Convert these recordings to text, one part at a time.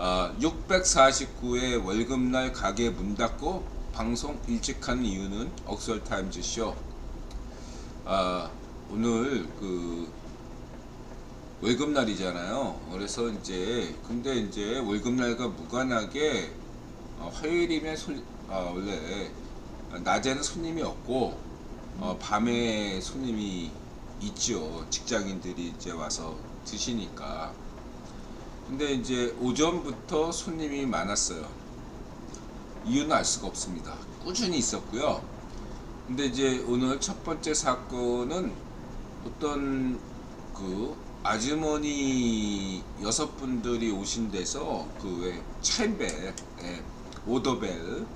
649회 월급날 가게 문 닫고 방송 일찍 하는 이유는 억설타임즈 쇼. 오늘 그 월급날이잖아요. 그래서 근데 월급날과 무관하게 화요일이면 원래 낮에는 손님이 없고 밤에 손님이 있죠. 직장인들이 이제 와서 드시니까. 근데 이제 오전부터 손님이 많았어요. 이유는 알 수가 없습니다. 꾸준히 있었고요. 근데 이제 오늘 첫 번째 사건은 어떤 그 아주머니 6분들이 오신 데서 그 왜 차인벨, 오더벨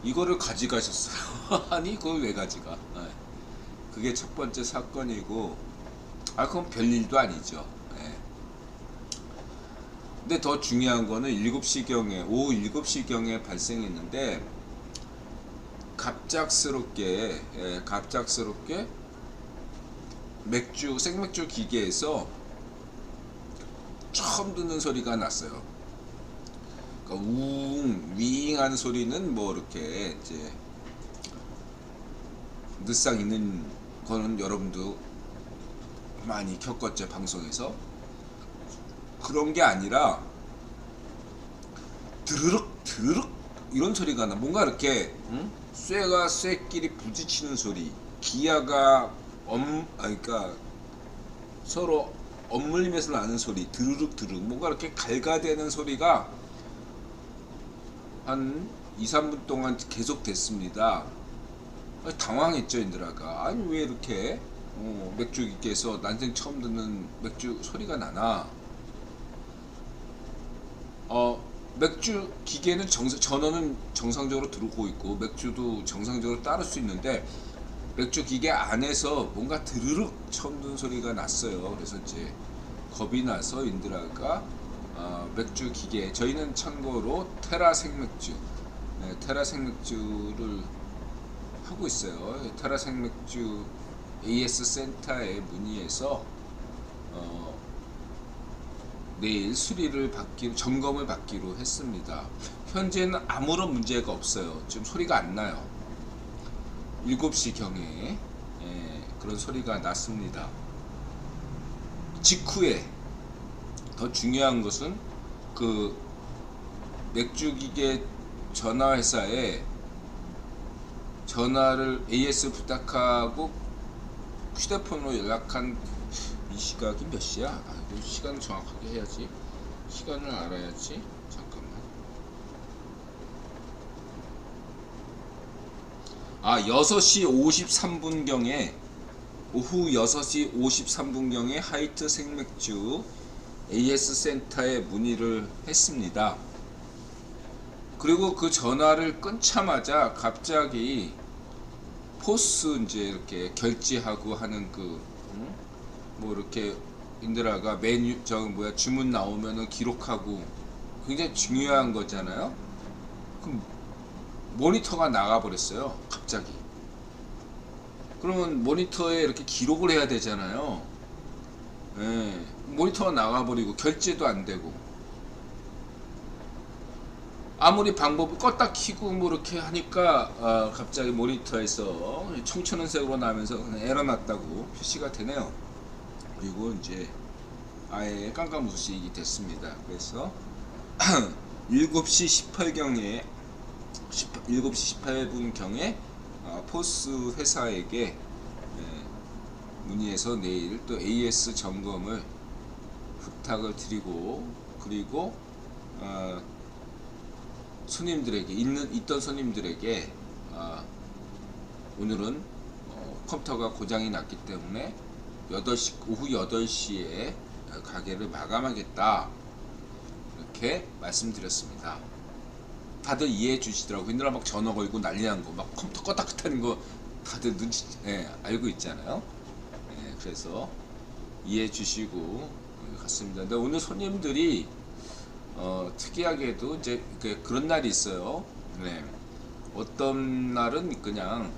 이거를 가져가셨어요. 아니 그걸 왜 가져가? 그게 첫 번째 사건이고, 그건 별일도 아니죠. 근데 더 중요한 거는 오후 7시경에 발생했는데, 갑작스럽게 생맥주 기계에서 처음 듣는 소리가 났어요. 그러니까 윙 하는 소리는 뭐 이렇게 이제 늘상 있는 거는 여러분도 많이 겪었죠, 방송에서. 그런 게 아니라 드르륵 이런 소리가 나. 뭔가 이렇게 쇠가 쇠끼리 부딪히는 소리, 기아가 그러니까 서로 엇물리면서 나는 소리, 드르륵 뭔가 이렇게 갈가대는 소리가 한 2-3분 동안 계속 됐습니다. 당황했죠, 인드라가. 아니 왜 이렇게 맥주 기계에서 난생 처음 듣는 맥주 소리가 나나. 맥주 기계는 전원은 정상적으로 들어오고 있고 맥주도 정상적으로 따를 수 있는데, 맥주 기계 안에서 뭔가 드르륵 처음 듣는 소리가 났어요. 그래서 이제 겁이 나서 인드라가 맥주 기계, 저희는 참고로 테라 생맥주, 테라 생맥주를 하고 있어요. 테라 생맥주 AS 센터에 문의해서 내일 점검을 받기로 했습니다. 현재는 아무런 문제가 없어요. 지금 소리가 안 나요. 7시경에 그런 소리가 났습니다. 직후에 더 중요한 것은 그 맥주기계 전화회사에 전화를 AS 부탁하고 휴대폰으로 연락한, 이 시각이 몇 시야? 시간을 정확하게 해야지. 시간을 알아야지. 잠깐만. 6시 53분경에, 오후 6시 53분경에 하이트 생맥주 AS 센터에 문의를 했습니다. 그리고 그 전화를 끊자마자 갑자기 포스 이제 이렇게 결제하고 하는 뭐 이렇게 인드라가 메뉴 주문 나오면은 기록하고, 굉장히 중요한 거잖아요. 그럼 모니터가 나가버렸어요, 갑자기. 그러면 모니터에 이렇게 기록을 해야 되잖아요. 모니터가 나가버리고 결제도 안 되고, 아무리 방법을 껐다 키고 뭐 이렇게 하니까 갑자기 모니터에서 청천연색으로 나면서 그냥 에러 났다고 표시가 되네요. 그리고 이제 아예 깜깜무시기 됐습니다. 그래서 7시 18분경에 포스 회사에게 문의해서 내일 또 AS 점검을 부탁을 드리고, 그리고 손님들에게 있던 손님들에게 오늘은 컴퓨터가 고장이 났기 때문에 오후 8시에 가게를 마감하겠다, 이렇게 말씀드렸습니다. 다들 이해해 주시더라고요. 인드라 막 전화 걸고 난리 난 거, 막 컴퓨터 껐다 켰다 하는 거 다들 알고 있잖아요. 그래서 이해해 주시고 갔습니다. 근데 오늘 손님들이 특이하게도 이제 그런 날이 있어요. 어떤 날은 그냥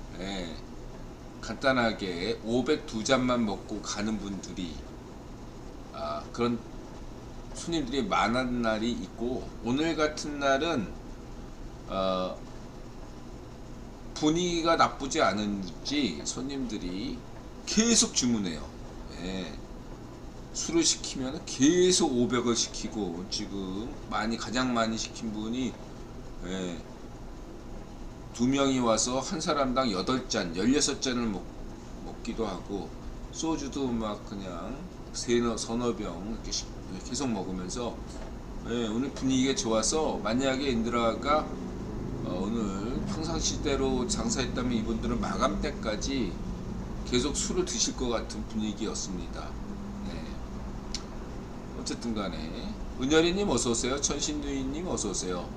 간단하게 502잔만 먹고 가는 분들이 그런 손님들이 많은 날이 있고, 오늘 같은 날은 분위기가 나쁘지 않은지 손님들이 계속 주문해요. 예. 술을 시키면 계속 500을 시키고, 지금 가장 많이 시킨 분이, 예, 2명이 와서 한 사람당 8잔 16잔을 먹기도 하고, 소주도 막 그냥 서너 병 이렇게 계속 먹으면서, 예, 오늘 분위기가 좋아서, 만약에 인드라가 오늘 평상시대로 장사했다면 이분들은 마감 때까지 계속 술을 드실 것 같은 분위기였습니다. 네. 어쨌든 간에 은열이님 어서오세요. 천신누이님 어서오세요.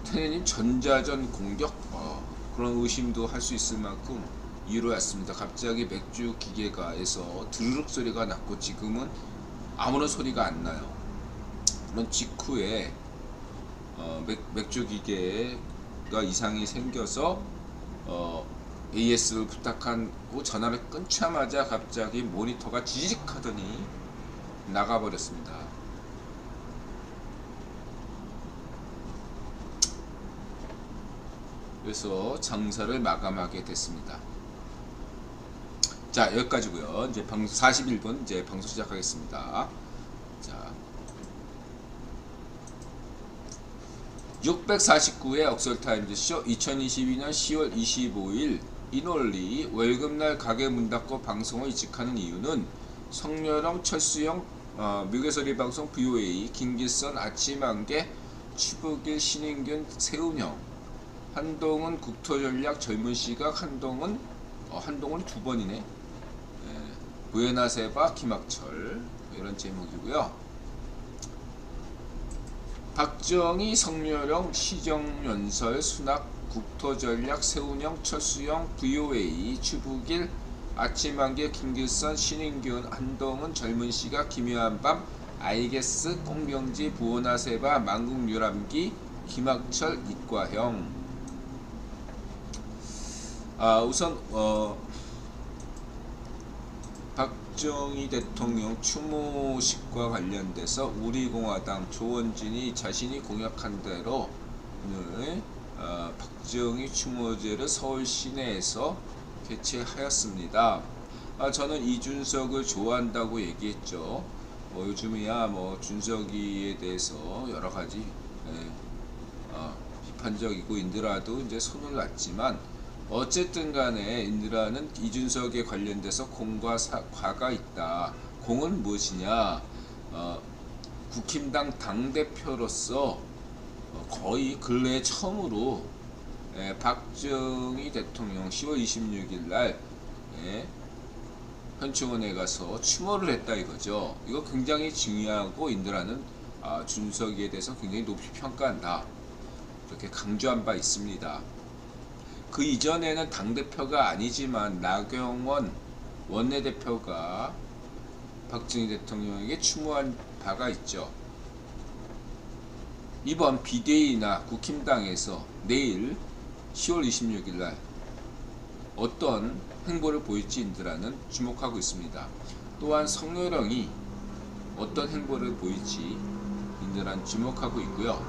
테네님 전자전 공격, 그런 의심도 할 수 있을 만큼 이유로였습니다. 갑자기 맥주 기계가에서 드르륵 소리가 났고, 지금은 아무런 소리가 안 나요. 그런 직후에 맥주 기계가 이상이 생겨서 AS를 부탁하고 전화를 끊자마자 갑자기 모니터가 지직 하더니 나가버렸습니다. 그래서 장사를 마감하게 됐습니다. 자, 여기까지고요. 이제 41분 이제 방송 시작하겠습니다. 자, 649회 억설타임즈쇼 2022년 10월 25일 인올리 월급날 가게 문 닫고 방송을 이직하는 이유는 성렬영, 철수영, 미국에서리 방송 VOA, 김기선, 아침한개, 추북일, 신인균, 세운형, 한동훈, 국토전략, 젊은시각, 한동훈 2번이네. 부에나세바, 김학철, 이런 제목이고요. 박정희, 성렬영, 시정연설, 순학, 국토전략, 세운영, 철수영, VOA, 추북일, 아침한개, 김길선, 신인균, 한동훈, 젊은시각, 김효한밤, 아이게스, 꽁병지, 부오나세바, 만국유람기, 김학철, 이과형. 우선 박정희 대통령 추모식과 관련돼서 우리공화당 조원진이 자신이 공약한 대로 오늘 박정희 추모제를 서울 시내에서 개최하였습니다. 저는 이준석을 좋아한다고 얘기했죠. 요즘이야 준석이에 대해서 여러 가지 비판적이고, 인드라도 이제 손을 놨지만, 어쨌든 간에 인드라는 이준석에 관련돼서 공과 과가 있다. 공은 무엇이냐? 국힘당 당대표로서 거의 근래 처음으로 박정희 대통령 10월 26일 날 현충원에 가서 추모를 했다 이거죠. 이거 굉장히 중요하고, 인드라는 준석이에 대해서 굉장히 높이 평가한다, 이렇게 강조한 바 있습니다. 그 이전에는 당대표가 아니지만 나경원 원내대표가 박정희 대통령에게 추모한 바가 있죠. 이번 비대위나 국힘당에서 내일 10월 26일 날 어떤 행보를 보일지 인드라는 주목하고 있습니다. 또한 성렬영이 어떤 행보를 보일지 인드라는 주목하고 있고요.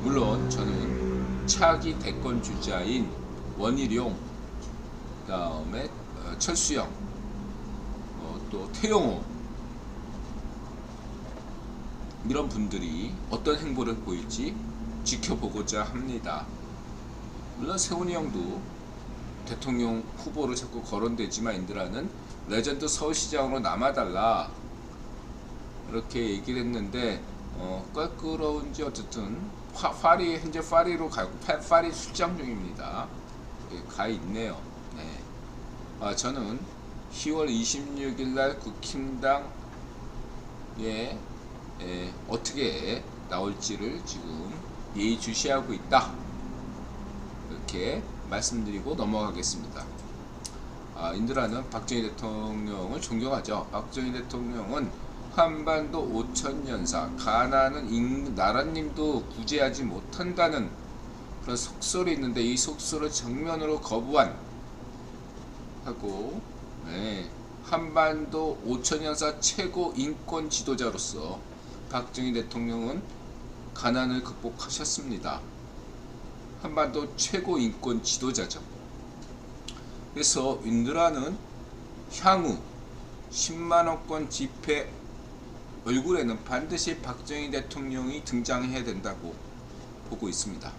물론 저는 차기 대권 주자인 원희룡, 그 다음에 철수영, 또 태용호, 이런 분들이 어떤 행보를 보일지 지켜보고자 합니다. 물론 세훈이 형도 대통령 후보로 자꾸 거론되지만, 인드라는 레전드 서울시장으로 남아달라 이렇게 얘기를 했는데, 껄끄러운지 어쨌든 현재 파리로 가고 파리 출장 중입니다. 가 있네요. 네. 저는 10월 26일 날 국힘당에 어떻게 나올지를 지금 예의주시하고 있다, 이렇게 말씀드리고 넘어가겠습니다. 인드라는 박정희 대통령을 존경하죠. 박정희 대통령은 한반도 5천년사, 가나는 나라님도 구제하지 못한다는 그런 속설이 있는데, 이 속설을 정면으로 거부한 하고, 한반도 5천 년사 최고 인권 지도자로서 박정희 대통령은 가난을 극복하셨습니다. 한반도 최고 인권 지도자죠. 그래서 인드라는 향후 10만원권 집회 얼굴에는 반드시 박정희 대통령이 등장해야 된다고 보고 있습니다.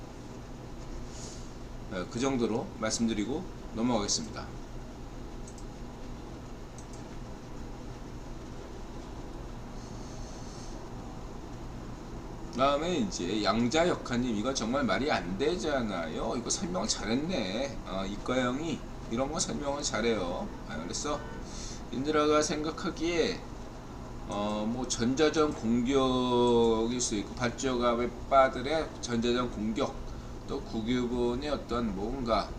그 정도로 말씀드리고 넘어가겠습니다. 다음에 이제 양자역학님, 이거 정말 말이 안 되잖아요. 이거 설명을 잘했네. 이과형이 이런 거 설명을 잘해요. 그래서 인드라가 생각하기에 뭐 전자전 공격일 수 있고, 발적압의 빠들의 전자전 공격, 또 국유본의 어떤 뭔가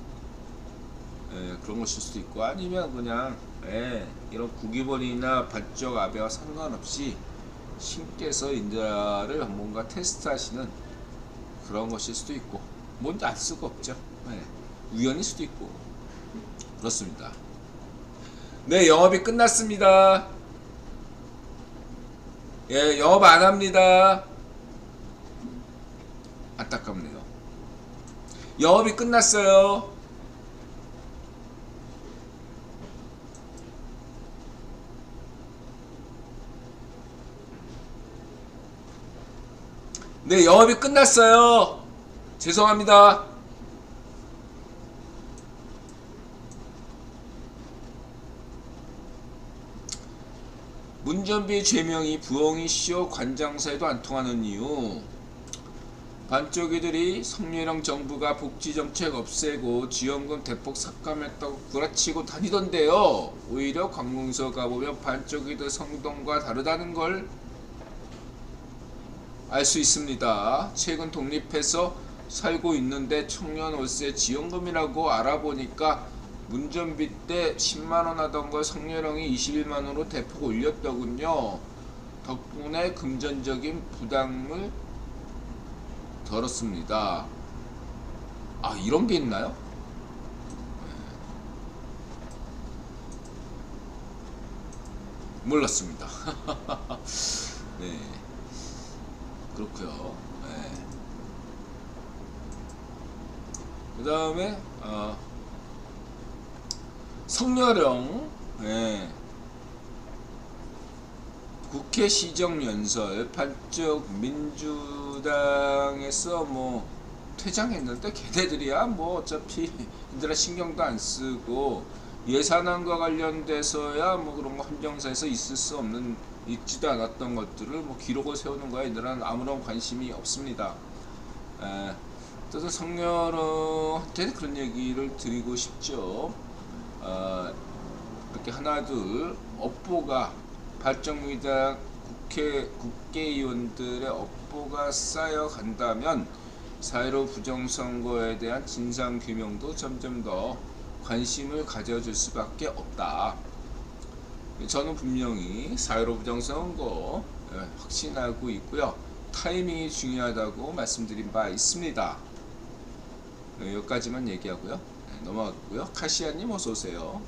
그런 것일 수도 있고, 아니면 그냥 이런 국유본이나 발적압에와 상관없이 신께서 인드라를 뭔가 테스트하시는 그런 것일 수도 있고, 뭔지 알 수가 없죠. 우연일 수도 있고 그렇습니다. 네, 영업이 끝났습니다. 예, 영업 안 합니다. 안타깝네요. 영업이 끝났어요. 네, 영업이 끝났어요. 죄송합니다. 문전비 죄명이 부엉이 시효 관장사에도 안 통하는 이유, 반쪽이들이 성렬형 정부가 복지정책 없애고 지원금 대폭 삭감했다고 구라치고 다니던데요. 오히려 관공서 가보면 반쪽이들 성동과 다르다는 걸 알 수 있습니다. 최근 독립해서 살고 있는데 청년 월세 지원금이라고 알아보니까 문전비 때 10만원 하던 걸 성렬형이 21만원으로 대폭 올렸더군요. 덕분에 금전적인 부담을 덜었습니다. 아, 이런 게 있나요? 몰랐습니다. 네, 그렇고요. 네. 그 다음에 성렬형, 국회 시정연설, 반쪽 민주당에서 뭐 퇴장했는데, 걔네들이야 뭐 어차피 인드라 신경도 안 쓰고, 예산안과 관련돼서야 뭐 그런 거 헌정사에서 있을 수 없는, 있지도 않았던 것들을 뭐 기록을 세우는 거야. 인드라는 아무런 관심이 없습니다. 그래서 성렬한테 그런 얘기를 드리고 싶죠. 이렇게 하나 둘 업보가, 발정민주당 국회의원들의 업보가 쌓여간다면 4.15 부정선거에 대한 진상규명도 점점 더 관심을 가져줄 수밖에 없다. 저는 분명히 4.15 부정선거 확신하고 있고요. 타이밍이 중요하다고 말씀드린 바 있습니다. 여기까지만 얘기하고요. 넘어가고요. 카시아님 어서오세요.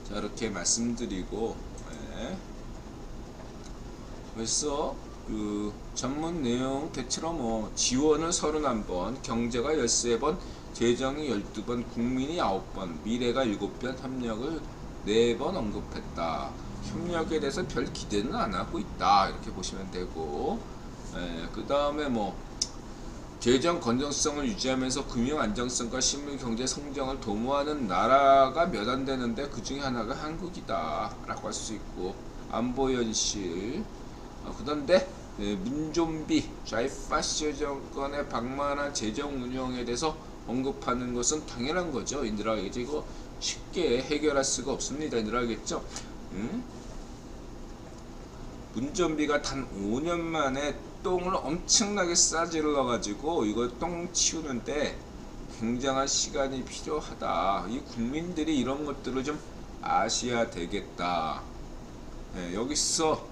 자, 이렇게 말씀드리고, 그래서 그 전문 내용 대체로 뭐 지원을 31번, 경제가 13번, 재정이 12번, 국민이 9번, 미래가 7번, 협력을 4번 언급했다. 협력에 대해서 별 기대는 안 하고 있다. 이렇게 보시면 되고, 그 다음에 뭐 재정 건전성을 유지하면서 금융 안정성과 실물 경제 성장을 도모하는 나라가 몇 안 되는데 그 중에 하나가 한국이다 라고 할 수 있고, 안보 현실, 그런데 문좀비 좌이파시오 정권의 방만한 재정 운영에 대해서 언급하는 것은 당연한 거죠. 인들 알겠죠? 이거 쉽게 해결할 수가 없습니다. 인들 알겠죠? 문전비가 단 5년 만에 똥을 엄청나게 싸질러 가지고 이거 똥 치우는데 굉장한 시간이 필요하다. 이 국민들이 이런 것들을 좀 아셔야 되겠다. 여기서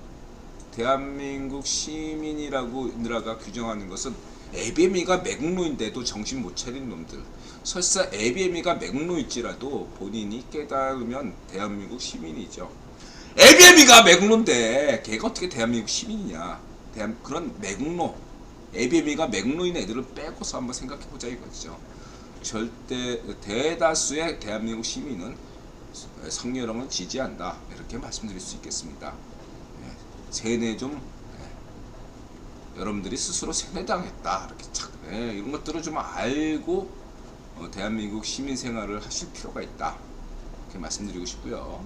대한민국 시민이라고 인드라가 규정하는 것은 ABM이가 맥로인데도 정신 못 차린 놈들. 설사 ABM이가 맥로일지라도 본인이 깨달으면 대한민국 시민이죠. ABM이가 맥로인데 걔가 어떻게 대한민국 시민이냐. 그런 맥로, ABM이가 맥로인 애들을 빼고서 한번 생각해보자 이거죠. 절대 대다수의 대한민국 시민은 성렬형을 지지한다, 이렇게 말씀드릴 수 있겠습니다. 세뇌 좀 여러분들이 스스로 세뇌당했다, 이렇게 이런 것들을 좀 알고 대한민국 시민 생활을 하실 필요가 있다, 이렇게 말씀드리고 싶고요.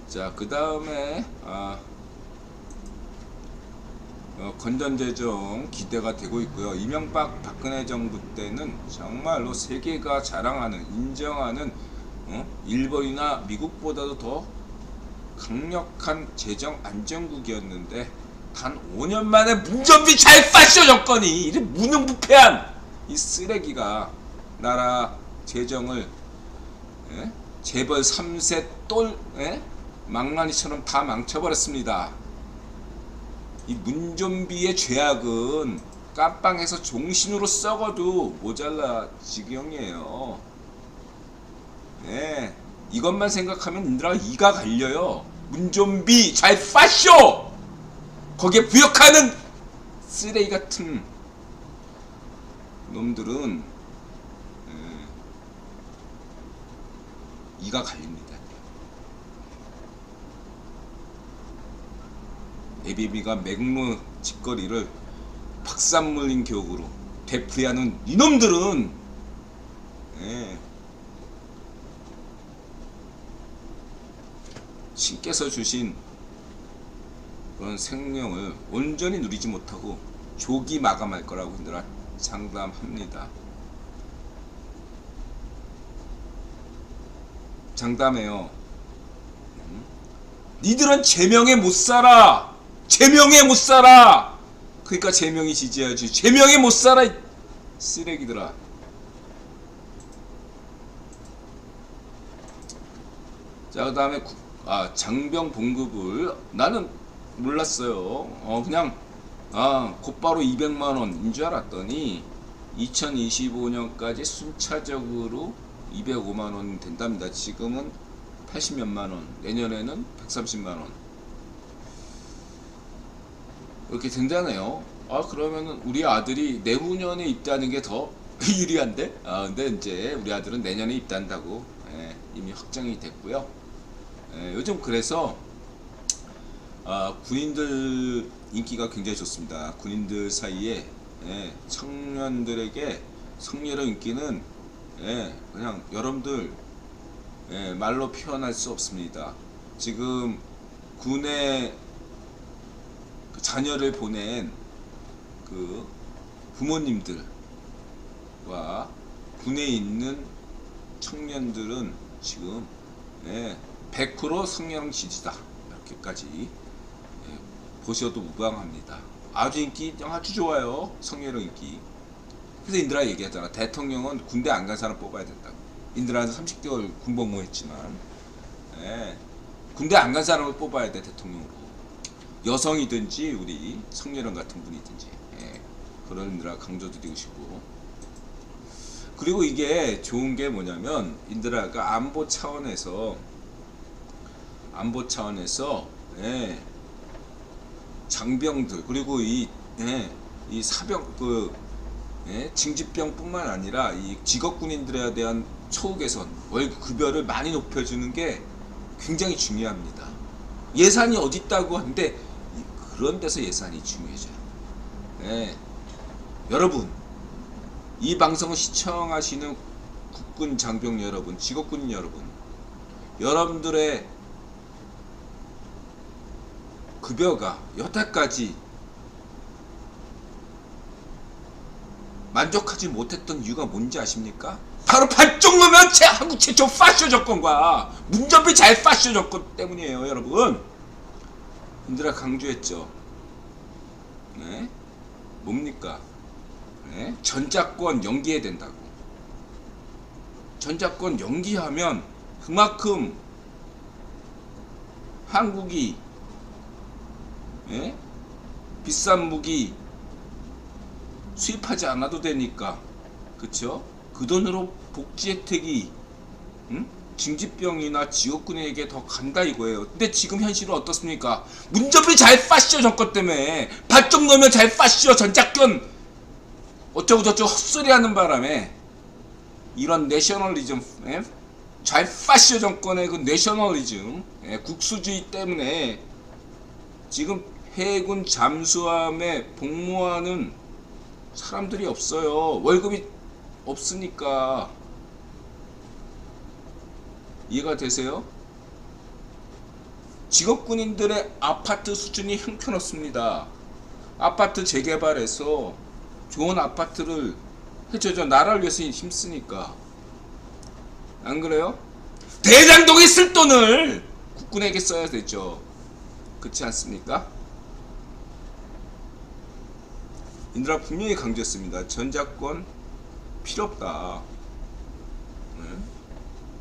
자, 그 다음에 건전재정 기대가 되고 있고요. 이명박 박근혜 정부 때는 정말로 세계가 자랑하는, 인정하는 일본이나 미국보다도 더 강력한 재정 안정국이었는데 단 5년 만에 문전비 잘 빠져 정권이 이런 무능부패한 이 쓰레기가 나라 재정을 재벌 3세 똘 망나니처럼 다 망쳐버렸습니다. 이 문전비의 죄악은 깜빵에서 종신으로 썩어도 모자라 지경이에요. 네, 이것만 생각하면 인들아 이가 갈려요. 문전비 잘 빠쇼! 거기에 부역하는 쓰레기 같은 놈들은 이가 갈립니다. ABB가 맥로 짓거리를 박산물린 교육으로 되풀이하는 이놈들은 신께서 주신 그런 생명을 온전히 누리지 못하고 조기 마감할 거라고 흔들어 장담합니다. 장담해요. 니들은 제명에 못 살아. 제명에 못 살아. 그러니까 제명이 지지해야지. 제명에 못 살아, 이 쓰레기들아. 자, 그 다음에 장병 봉급을 나는 몰랐어요. 그냥 곧바로 200만원인 줄 알았더니 2025년까지 순차적으로 205만원 된답니다. 지금은 80몇만원, 내년에는 130만원 이렇게 된다네요. 그러면은 우리 아들이 내후년에 입대하는 게 더 유리한데? 근데 이제 우리 아들은 내년에 입대한다고 이미 확정이 됐고요. 요즘 그래서 군인들 인기가 굉장히 좋습니다. 군인들 사이에 청년들에게 성렬의 인기는 그냥 여러분들 말로 표현할 수 없습니다. 지금 군에 그 자녀를 보낸 그 부모님들과 군에 있는 청년들은 지금 100% 성렬형 지지다, 이렇게까지 보셔도 무방합니다. 아주 인기 아주 좋아요. 성렬형 인기. 그래서 인드라 얘기하잖아. 대통령은 군대 안 간 사람 뽑아야 된다고. 인드라는 30개월 군복무 했지만 군대 안 간 사람을 뽑아야 돼, 대통령으로. 여성이든지 우리 성렬형 같은 분이든지 그런 인드라 강조드리고 싶고. 그리고 이게 좋은 게 뭐냐면 인드라가 안보 차원에서 장병들 그리고 이 사병 징집병뿐만 아니라 이 직업군인들에 대한 처우 개선, 월급 급여를 많이 높여주는 게 굉장히 중요합니다. 예산이 어디 있다고 하는데 그런 데서 예산이 중요해져요. 여러분, 이 방송을 시청하시는 국군 장병 여러분, 직업군인 여러분, 여러분들의 급여가 여태까지 만족하지 못했던 이유가 뭔지 아십니까? 바로 반쪽놈의 한국 최초 파쇼 정권과 문전비 잘 파쇼 정권 때문이에요, 여러분. 인드라 강조했죠. 뭡니까? 전작권 연기해야 된다고. 전작권 연기하면 그만큼 한국이 비싼 무기 수입하지 않아도 되니까, 그쵸? 그 돈으로 복지 혜택이, 응? 징집병이나 지역군에게 더 간다 이거예요. 근데 지금 현실은 어떻습니까? 문전비 잘 빠시죠. 정권 때문에 발좀 넣으면 잘 빠시죠. 전작권 어쩌고 저쩌고 헛소리 하는 바람에 이런 내셔널리즘, 예? 잘 빠시죠. 정권의 그 내셔널리즘, 예? 국수주의 때문에 지금 해군 잠수함에 복무하는 사람들이 없어요. 월급이 없으니까. 이해가 되세요? 직업군인들의 아파트 수준이 형편없습니다. 아파트 재개발해서 좋은 아파트를 해줘야죠. 나라를 위해서 힘쓰니까. 안 그래요? 대장동에 쓸 돈을 국군에게 써야 되죠. 그렇지 않습니까? 인드라 분명히 강조했습니다. 전작권 필요 없다.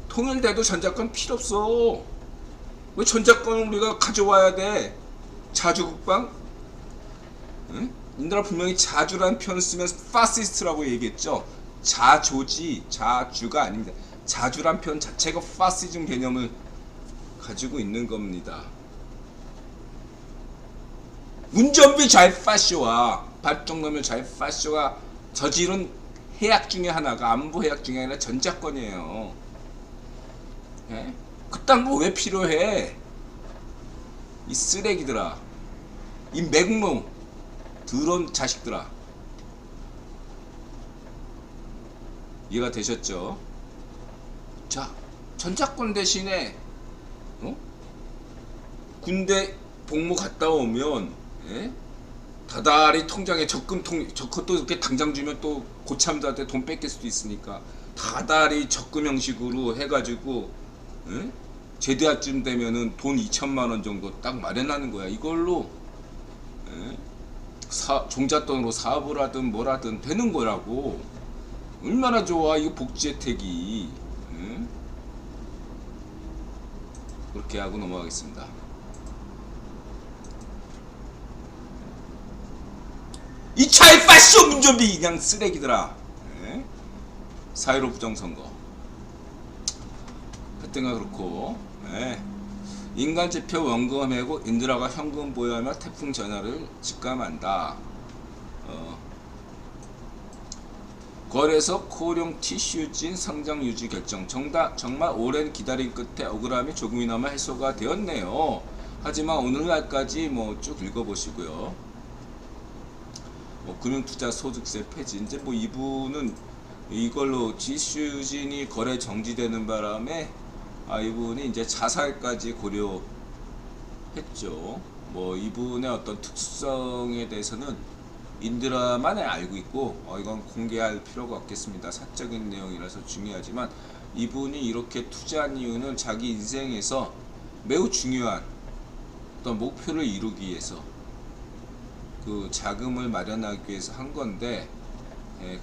통일돼도 전작권 필요 없어. 왜 전작권을 우리가 가져와야 돼? 자주국방? 응? 인드라 분명히 자주란 표현을 쓰면서 파시스트라고 얘기했죠. 자조지 자주가 아닙니다. 자주란 표현 자체가 파시즘 개념을 가지고 있는 겁니다. 운전비 잘 파쇼와 발정놈의 잘 파쇼가 저지른 해약 중에 하나가 안보 해약 중에 아니라 전작권이에요. 예? 그딴 거 왜 필요해? 이 쓰레기들아, 이 맹모 더러운 자식들아. 이해가 되셨죠? 자, 전작권 대신에 군대 복무 갔다 오면, 예? 다달이 통장에 저것도 이렇게 당장 주면 또 고참들한테 돈 뺏길 수도 있으니까 다달이 적금 형식으로 해가지고, 예? 제대할쯤 되면은 돈 2천만 원 정도 딱 마련하는 거야. 이걸로, 예? 종잣돈으로 사업을 하든 뭘 하든 되는 거라고. 얼마나 좋아 이거 복지 혜택이. 예? 그렇게 하고 넘어가겠습니다. 이 차에 빠쇼 문전비 그냥 쓰레기들아. 예? 4.15 부정선거 그때가 그렇고, 예. 인간지표 원금 해고 인드라가 현금 보유하며 태풍 전야를 직감한다. 거래소 코룡 티슈진 상장 유지 결정. 정말 오랜 기다림 끝에 억울함이 조금이나마 해소가 되었네요. 하지만 오늘날까지 쭉 읽어보시고요. 금융투자 소득세 폐지. 이제 이분은 이걸로 티슈진이 거래 정지되는 바람에 이분이 이제 자살까지 고려했죠. 이분의 어떤 특수성에 대해서는 인드라만 알고 있고, 이건 공개할 필요가 없겠습니다. 사적인 내용이라서 중요하지만, 이분이 이렇게 투자한 이유는 자기 인생에서 매우 중요한 어떤 목표를 이루기 위해서 그 자금을 마련하기 위해서 한 건데,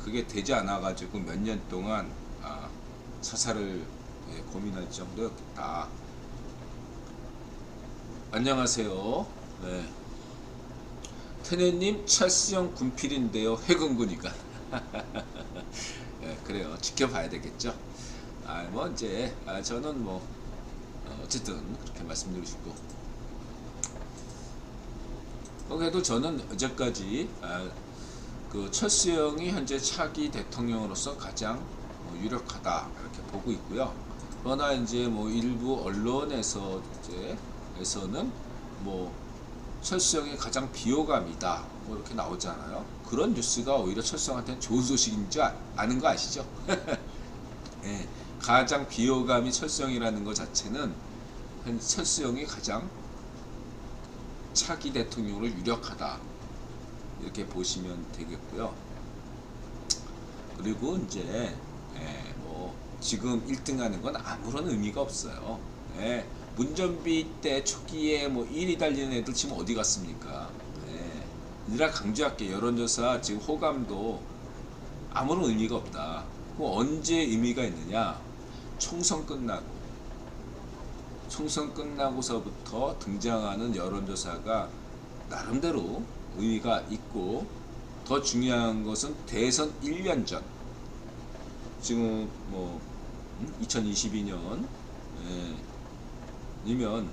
그게 되지 않아 가지고 몇 년 동안 자살을 고민할 정도였다. 안녕하세요. 네. 테네님 찰스형 군필인데요. 해군군이가. 네, 그래요. 지켜봐야 되겠죠. 이제 저는 어쨌든 그렇게 말씀드리고 싶고, 그래도 저는 어제까지 그 철수형이 현재 차기 대통령으로서 가장 유력하다 이렇게 보고 있고요. 그러나 이제 일부 언론에서는 철수형이 가장 비호감이다 이렇게 나오잖아요. 그런 뉴스가 오히려 철수형한테는 좋은 소식인 줄 아는 거 아시죠? 네, 가장 비호감이 철수형이라는 것 자체는 철수형이 가장 차기 대통령으로 유력하다 이렇게 보시면 되겠고요. 그리고 이제 지금 1등하는 건 아무런 의미가 없어요. 문전비 때 초기에 1위 달리는 애들 지금 어디 갔습니까? 이라 강조할게. 여론조사 지금 호감도 아무런 의미가 없다. 그럼 언제 의미가 있느냐? 총선 끝나고서부터 등장하는 여론조사가 나름대로 의의가 있고, 더 중요한 것은 대선 1년 전, 지금 뭐 2022년 이면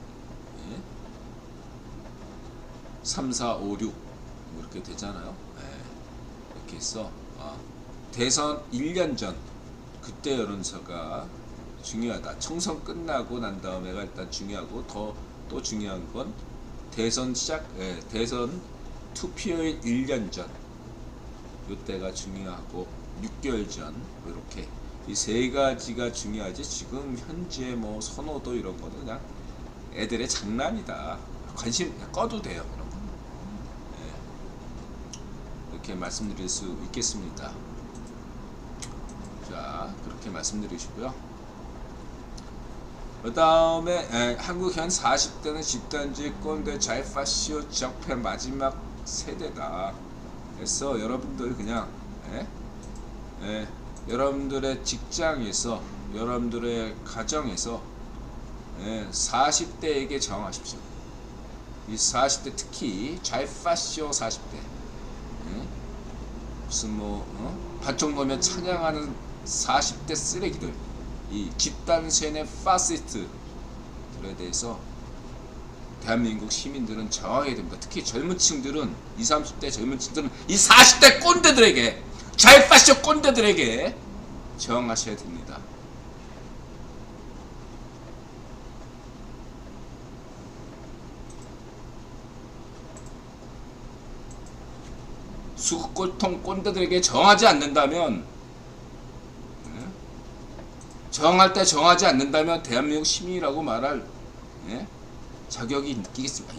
3, 4, 5, 6 이렇게 되잖아요. 이렇게 해서 대선 1년 전 그때 여론조사가 중요하다. 총선 끝나고 난 다음에가 일단 중요하고, 또 중요한 건 대선 대선 투표일 1년 전 이때가 중요하고, 6개월 전 이렇게 이 세 가지가 중요하지. 지금 현재 뭐 선호도 이런 거는 그냥 애들의 장난이다. 관심 꺼도 돼요. 그런 거. 이렇게 말씀드릴 수 있겠습니다. 자, 그렇게 말씀드리시고요. 그 다음에 한국 현 40대는 집단주의 꼰대 자이파시오 적폐 마지막 세대다. 그래서 여러분들 그냥 여러분들의 직장에서, 여러분들의 가정에서 40대에게 정하십시오. 이 40대, 특히 자이파시오 40대, 무슨 밭종노면 찬양하는 40대 쓰레기들, 이 집단 세뇌 파시스트들에 대해서 대한민국 시민들은 저항해야 됩니다. 특히 젊은 층들은, 20, 30대 젊은 층들은 이 40대 꼰대들에게, 자이파시오 꼰대들에게 저항하셔야 됩니다. 수꼴통 꼰대들에게 정하지 않는다면, 정할 때 정하지 않는다면 대한민국 시민이라고 말할 자격이 있겠습니다.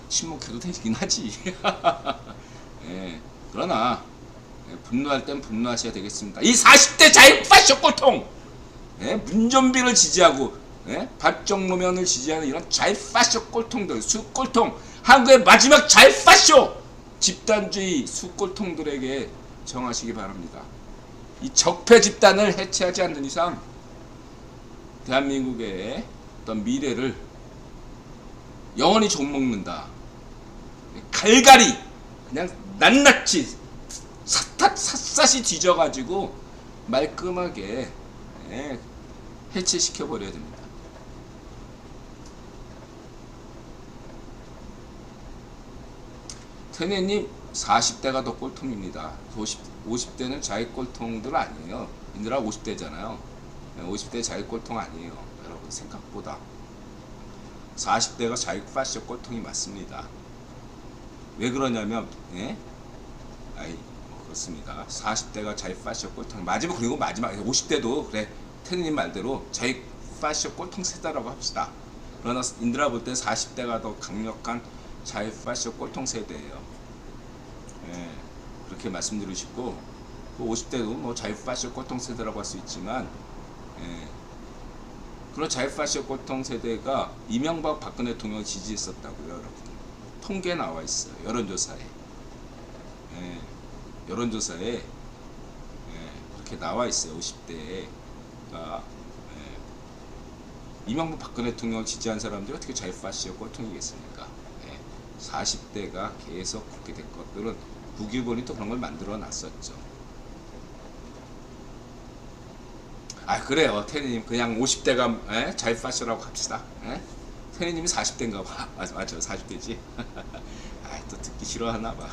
침묵해도 되긴 하지. 그러나 분노할 땐 분노하셔야 되겠습니다. 이 40대 자유파쇼 꼴통, 문전비를 지지하고 밭종노면을 지지하는 이런 자유파쇼 꼴통들, 수꼴통, 한국의 마지막 자유파쇼 집단주의 수꼴통들에게 정하시기 바랍니다. 이 적폐 집단을 해체하지 않는 이상 대한민국의 어떤 미래를 영원히 좀먹는다. 갈갈이 그냥 낱낱이 샅샅이 뒤져가지고 말끔하게 해체시켜 버려야 됩니다. 테네님 40대가 더 꼴통입니다. 50대는 자기 꼴통들 아니에요. 인들아 50대잖아요. 50대 자기 꼴통 아니에요. 여러분 생각보다 40대가 자기 파쇼 꼴통이 맞습니다. 왜 그러냐면 그렇습니다. 40대가 자기 파쇼 꼴통 마지막, 그리고 마지막 50대도 그래, 테네님 말대로 자기 파쇼 꼴통 세대라고 합시다. 그러나 인들아 볼 때 40대가 더 강력한 자기 파쇼 꼴통 세대예요. 그렇게 말씀드리고 싶고, 50대도 뭐 자유파쇼 꼴통 세대라고 할 수 있지만, 그런 자유파쇼 꼴통 세대가 이명박 박근혜 대통령을 지지했었다고요, 여러분. 통계 나와 있어요. 여론조사에. 여론조사에 그렇게 나와 있어요. 50대가 이명박 박근혜 대통령을 지지한 사람들이 어떻게 자유파쇼 꼴통이겠습니까? 40대가 계속 그렇게 된 것들은 국유본이 또 그런 걸 만들어 놨었죠. 그래요. 테니님 그냥 50대가 자유파쇼라고 합시다. 테니님이 40대인가 봐. 맞아 40대지. 또 듣기 싫어하나 봐.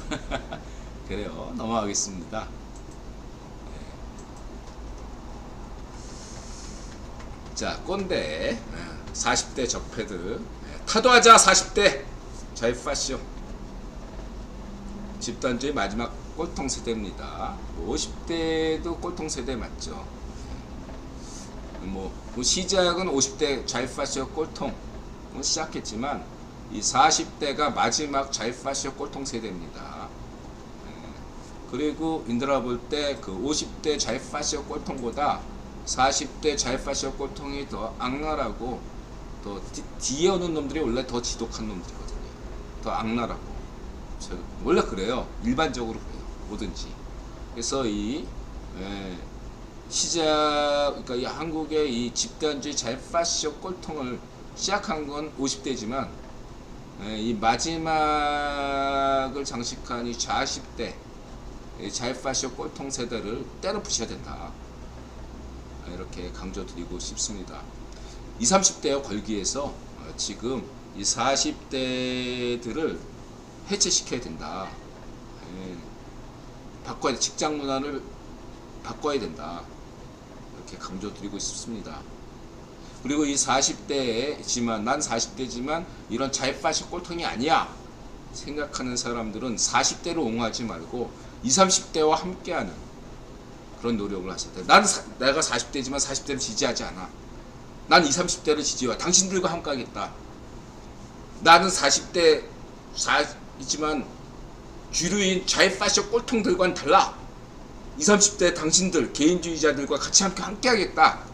그래요. 넘어가겠습니다. 자, 꼰대 40대 적폐들, 타도하자 40대 자유파쇼 집단주의 마지막 꼴통 세대입니다. 50대도 꼴통 세대 맞죠. 시작은 50대 자유파쇼 꼴통 시작했지만, 이 40대가 마지막 자유파쇼 꼴통 세대입니다. 그리고 인들아 볼 때 그 50대 자유파쇼 꼴통보다 40대 자유파쇼 꼴통이 더 악랄하고, 더 뒤에 오는 놈들이 원래 더 지독한 놈들이거든요. 더 악랄하고. 원래 그래요. 일반적으로 그래요. 뭐든지. 그래서 그러니까 이 한국의 이 집단주의 자유파쇼 꼴통을 시작한 건 50대지만 이 마지막을 장식한 이 좌10대 자이파쇼 꼴통 세대를 때려 부셔야 된다. 이렇게 강조드리고 싶습니다. 20, 30대와 걸기에서 지금 이 40대들을 해체시켜야 된다. 바꿔야 돼. 직장 문화를 바꿔야 된다. 이렇게 강조드리고 싶습니다. 그리고 이 40대지만 난 40대지만 이런 자이파쇼 꼴통이 아니야 생각하는 사람들은 40대로 옹호하지 말고 20, 30대와 함께하는 그런 노력을 하셔야 돼. 내가 40대지만 40대를 지지하지 않아. 난 20, 30대를 지지해. 당신들과 함께하겠다. 나는 40대이지만 주류인 자이파쇼 꼴통들과는 달라. 20, 30대 당신들 개인주의자들과 같이 함께하겠다.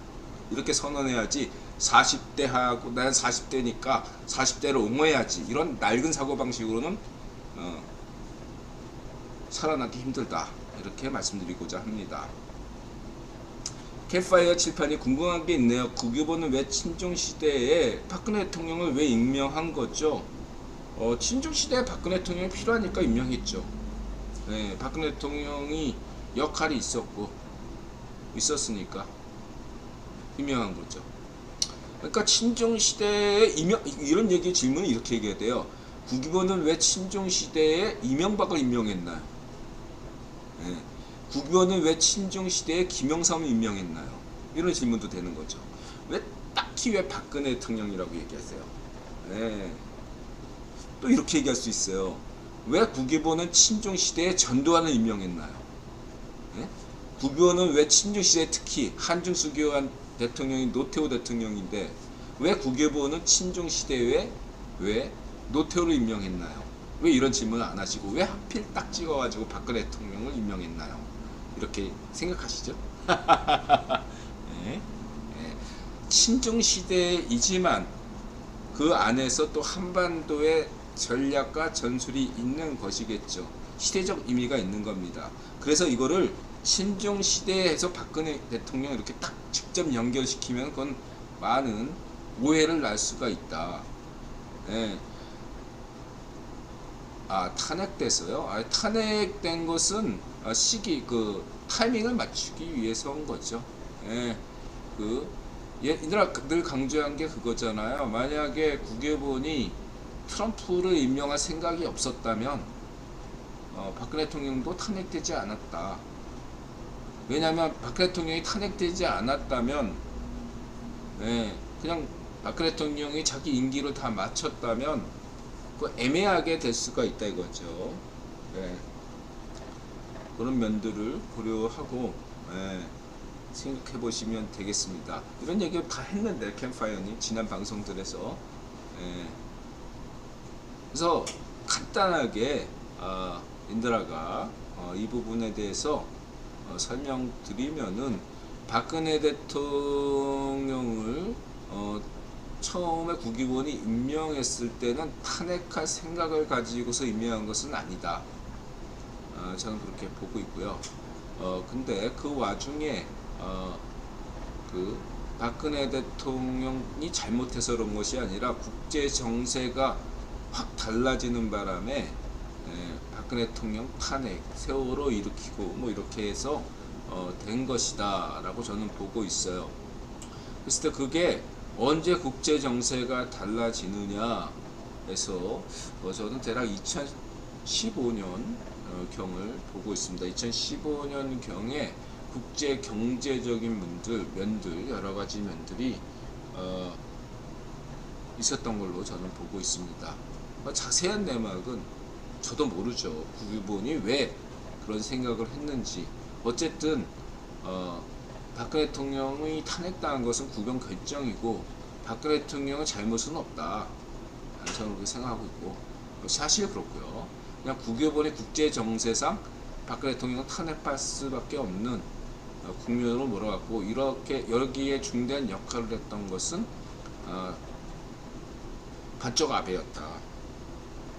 이렇게 선언해야지 40대하고 난 40대니까 40대를 옹호해야지. 이런 낡은 사고방식으로는 살아남기 힘들다. 이렇게 말씀드리고자 합니다. 캠파이어 칠판이 궁금한 게 있네요. 국유보는 왜 친중시대에 박근혜 대통령을 왜 임명한 거죠? 친중시대에 박근혜 대통령이 필요하니까 임명했죠. 네, 박근혜 대통령이 역할이 있었으니까 임명한 거죠. 그러니까 친중시대에 이런 질문이 이렇게 얘기해야 돼요. 국유보는 왜 친중시대에 이명박을 임명했나요? 네. 국유보는 왜 친중시대에 김영삼을 임명했나요? 이런 질문도 되는 거죠. 딱히 왜 박근혜 대통령이라고 얘기하세요? 네. 또 이렇게 얘기할 수 있어요. 왜 국유보는 친중시대에 전두환을 임명했나요? 네? 국유보는 왜 친중시대에 특히 한중수교한 대통령이 노태우 대통령인데 왜 국유보는 친중시대에 왜 노태우를 임명했나요? 왜 이런 질문을 안 하시고 왜 하필 딱 찍어가지고 박근혜 대통령을 임명했나요? 이렇게 생각하시죠? 네. 네. 친중시대이지만 그 안에서 또 한반도의 전략과 전술이 있는 것이겠죠. 시대적 의미가 있는 겁니다. 그래서 이거를 친중시대에서 박근혜 대통령 이렇게 딱 직접 연결시키면 그건 많은 오해를 날 수가 있다. 네. 탄핵돼서요? 탄핵된 것은 타이밍을 맞추기 위해서인 거죠. 예, 얘들아 늘 강조한 게 그거잖아요. 만약에 국외본이 트럼프를 임명할 생각이 없었다면, 박근혜 대통령도 탄핵되지 않았다. 왜냐하면 박근혜 대통령이 탄핵되지 않았다면, 그냥 박근혜 대통령이 자기 임기를 다 마쳤다면, 애매하게 될 수가 있다 이거죠. 그런 면들을 고려하고 생각해 보시면 되겠습니다. 이런 얘기를 다 했는데 캠파이어님 지난 방송들에서 그래서 간단하게 인드라가 이 부분에 대해서 설명드리면은 박근혜 대통령을 처음에 국유본이 임명했을 때는 탄핵할 생각을 가지고서 임명한 것은 아니다. 저는 그렇게 보고 있고요. 근데 그 와중에 박근혜 대통령이 잘못해서 그런 것이 아니라 국제 정세가 확 달라지는 바람에 박근혜 대통령 탄핵, 세월호 일으키고 뭐 이렇게 해서 된 것이다 라고 저는 보고 있어요. 그랬을 때 그게 언제 국제 정세가 달라지느냐 해서 저는 대략 2015년 경을 보고 있습니다. 2015년 경에 국제 경제적인 면들 여러 가지 면들이 있었던 걸로 저는 보고 있습니다. 자세한 내막은 저도 모르죠. 국유본이 왜 그런 생각을 했는지. 어쨌든 박근혜 대통령이 탄핵당한 것은 국영 결정이고 박근혜 대통령의 잘못은 없다. 저는 그렇게 생각하고 있고 사실 그렇고요. 그냥 국유본의 국제 정세상 박근혜 대통령은 탄핵할 수밖에 없는 국면으로 몰아갔고 이렇게 여기에 중대한 역할을 했던 것은 반쪽 아베였다.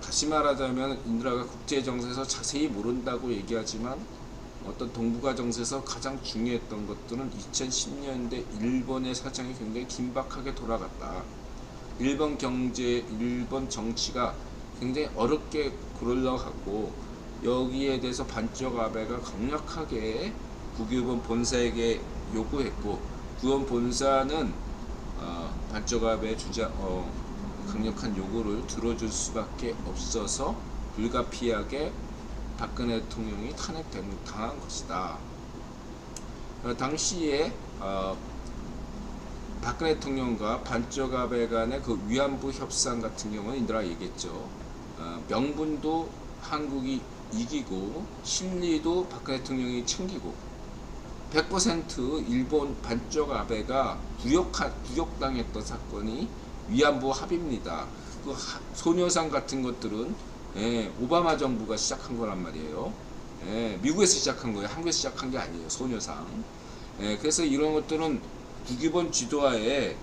다시 말하자면 인드라가 국제 정세에서 자세히 모른다고 얘기하지만 어떤 동북아 정세에서 가장 중요했던 것들은 2010년대 일본의 사정이 굉장히 긴박하게 돌아갔다. 일본 경제, 일본 정치가 굉장히 어렵게 굴러가고 여기에 대해서 반쪽 아베가 강력하게 국유본 본사에게 요구했고 구원 본사는 반쪽 아베의 강력한 요구를 들어줄 수밖에 없어서 불가피하게 박근혜 대통령이 탄핵당한 것이다. 당시에 박근혜 대통령과 반쪽 아베 간의 그 위안부 협상 같은 경우는 인드라가 얘기했죠. 명분도 한국이 이기고 실리도 박근혜 대통령이 챙기고 100% 일본 반쪽 아베가 구역당했던 사건이 위안부 합의입니다. 그 소녀상 같은 것들은 오바마 정부가 시작한 거란 말이에요. 미국에서 시작한 거예요. 한국에서 시작한 게 아니에요. 소녀상. 그래서 이런 것들은 국유본 지도하에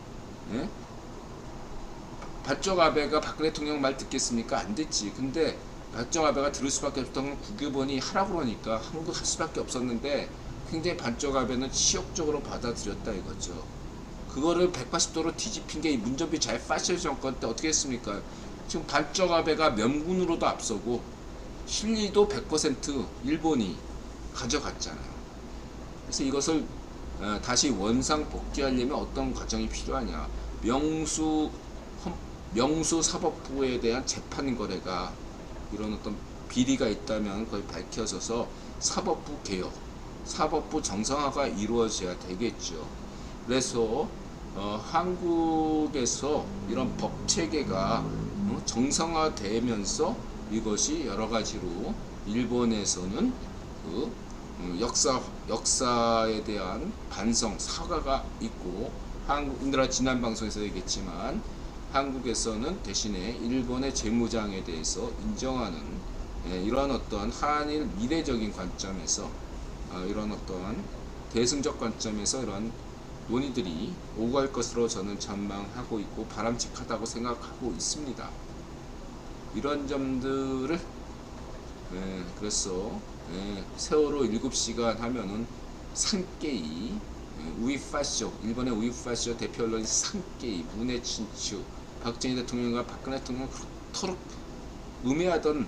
반쪽 아베가 박근혜 대통령 말 듣겠습니까? 안 됐지. 근데 반쪽 아베가 들을 수밖에 없던 건 국유본이 하라고 그러니까 한국 할 수밖에 없었는데 굉장히 반쪽 아베는 치욕적으로 받아들였다 이거죠. 그거를 180도로 뒤집힌 게 이 문정비 잘 파시स्ट 정권 때 어떻게 했습니까? 지금 반쪽 아베가 명분으로도 앞서고 실리도 100% 일본이 가져갔잖아요. 그래서 이것을 다시 원상 복귀하려면 어떤 과정이 필요하냐? 명수 사법부에 대한 재판 거래가 이런 어떤 비리가 있다면 그걸 밝혀져서 사법부 개혁, 사법부 정상화가 이루어져야 되겠죠. 그래서 한국에서 이런 법 체계가 정상화되면서 이것이 여러 가지로 일본에서는 그 역사에 대한 반성, 사과가 있고 인드라 지난 방송에서 얘기했지만 한국에서는 대신에 일본의 재무장에 대해서 인정하는 이러한 어떠한 한일 미래적인 관점에서 이런 어떠한 대승적 관점에서 이러한 논의들이 오고 갈 것으로 저는 전망하고 있고 바람직하다고 생각하고 있습니다. 이런 점들을 그래서 세월호 7시간 하면은 산케이 우이파쇼 일본의 우이파쇼 대표 언론이 산케이 문해 친추 박정희 대통령과 박근혜 대통령 그토록 음해하던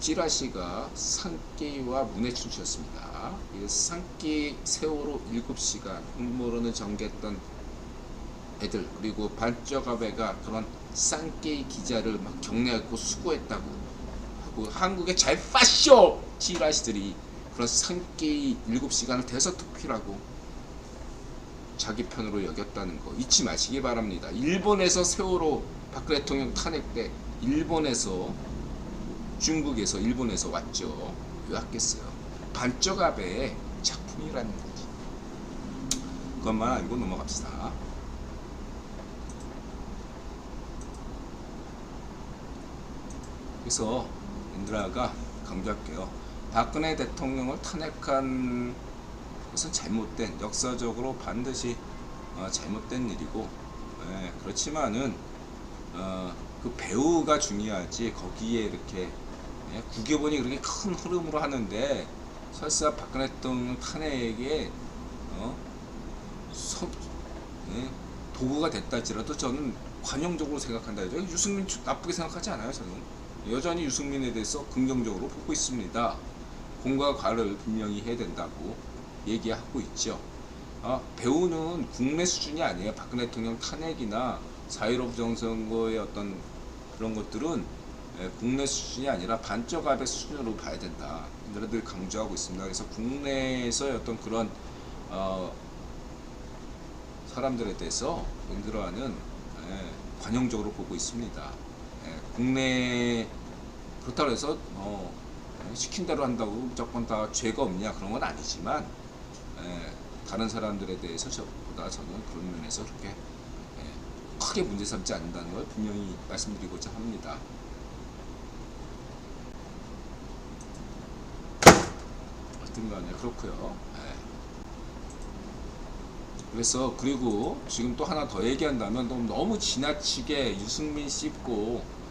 찌라시가 산케이와 문해 친추였습니다. 이 산케이 세월호 7시간 음모론을 전개했던 애들 그리고 반쪽 아베가 그런 산케이 기자를 막 경례하고 수고했다고 하고 한국의 잘 파쇼 찌라시들이 그런 산케이 7시간을 대서특필하고 자기 편으로 여겼다는 거 잊지 마시기 바랍니다. 일본에서 세월호 박근혜 대통령 탄핵 때 일본에서 중국에서 일본에서 왔죠. 왜 왔겠어요? 반쪽 아베의 작품이라는 거지. 그것만 알고 넘어갑시다. 그래서 인드라가 강조할게요. 박근혜 대통령을 탄핵한 것은 잘못된 역사적으로 반드시 잘못된 일이고 그렇지만은 그 배우가 중요하지 거기에 이렇게 국유본이 그렇게 큰 흐름으로 하는데 설사 박근혜 대통령 탄핵에 도구가 됐다 할지라도 저는 관용적으로 생각한다. 유승민 나쁘게 생각하지 않아요. 저는 여전히 유승민에 대해서 긍정적으로 보고 있습니다. 공과 과를 분명히 해야 된다고 얘기하고 있죠. 배우는 국내 수준이 아니에요. 박근혜 대통령 탄핵이나 4.15 부정선거의 어떤 그런 것들은 국내 수준이 아니라 반쪽 아베 수준으로 봐야 된다. 늘 강조하고 있습니다. 그래서 국내에서의 어떤 그런 사람들에 대해서 인드라는 관용적으로 보고 있습니다. 국내 그렇다고 해서 시킨 대로 한다고 무조건 다 죄가 없냐 그런 건 아니지만 다른 사람들에 대해서 저보다 저는 그런 면에서 그렇게 크게 문제 삼지 않는다는 걸 분명히 말씀드리고자 합니다. 어떤 간에 그렇고요. 그래서 그리고 지금 또 하나 더 얘기한다면 너무 지나치게 유승민 씹고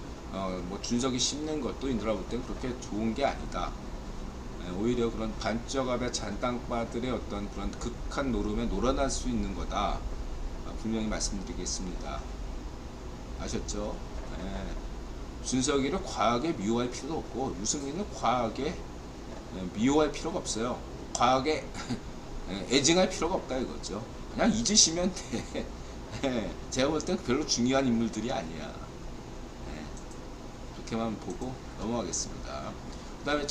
뭐 준석이 씹는 것도 인드라 볼 땐 그렇게 좋은 게 아니다. 오히려 그런 반쪽 아베 잔당바들의 어떤 그런 극한 노름에 놀아날 수 있는 거다. 분명히 말씀드리겠습니다. 아셨죠? 예. 준석이를 과하게 미워할 필요도 없고 유승민을 과하게 미워할 필요가 없어요. 과하게 애증할 필요가 없다 이거죠. 그냥 잊으시면 돼. 예. 제가 볼 땐 별로 중요한 인물들이 아니야. 예. 그렇게만 보고 넘어가겠습니다. 그 다음에